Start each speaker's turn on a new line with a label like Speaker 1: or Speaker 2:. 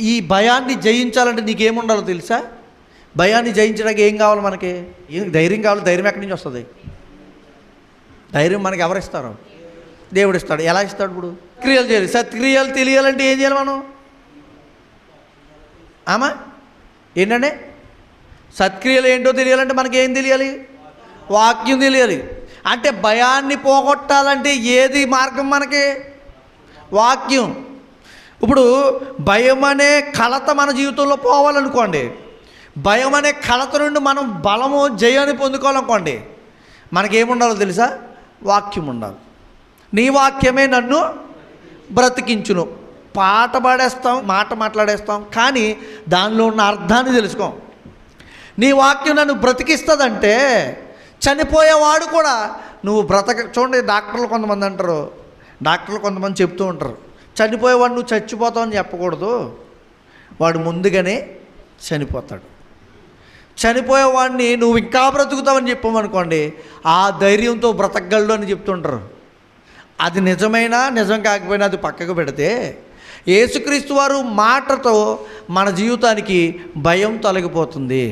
Speaker 1: ఈ భయాన్ని జయించాలంటే నీకేముండాలో తెలుసా? భయాన్ని జయించడానికి ఏం కావాలి మనకి? ధైర్యం కావాలి. ధైర్యం ఎక్కడి నుంచి వస్తుంది? ధైర్యం మనకి ఎవరిస్తారు? దేవుడు ఇస్తాడు. ఎలా ఇస్తాడు? ఇప్పుడు క్రియలు చేయాలి. సత్క్రియలు తెలియాలంటే ఏం చేయాలి మనం? ఏంటంటే సత్క్రియలు ఏంటో తెలియాలంటే మనకి ఏం తెలియాలి? వాక్యం తెలియాలి. అంటే భయాన్ని పోగొట్టాలంటే ఏది మార్గం మనకి? వాక్యం. ఇప్పుడు భయం అనే కలత మన జీవితంలో పోవాలనుకోండి, భయం అనే కలత నుండి మనం బలము జయాన్ని పొందుకోవాలనుకోండి, మనకేముండాలో తెలుసా? వాక్యం ఉండాలి. నీ వాక్యమే నన్ను బ్రతికించును. పాట పాడేస్తాం, మాట మాట్లాడేస్తాం, కానీ దానిలో ఉన్న అర్థాన్ని తెలుసుకోం. నీ వాక్యం నన్ను బ్రతికిస్తుందంటే చనిపోయేవాడు కూడా నువ్వు చూడండి, డాక్టర్లు కొంతమంది అంటారు, కొంతమంది చెప్తూ ఉంటారు, చనిపోయేవాడు నువ్వు చచ్చిపోతావు అని చెప్పకూడదు, వాడు ముందుగానే చనిపోతాడు. చనిపోయేవాడిని నువ్వు ఇంకా బ్రతుకుతావని చెప్పామనుకోండి, ఆ ధైర్యంతో బ్రతకగలడు అని చెప్తుంటారు. అది నిజమైనా నిజం కాకపోయినా అది పక్కకు పెడితే, యేసుక్రీస్తు వారు మాటతో మన జీవితానికి భయం తొలగిపోతుంది.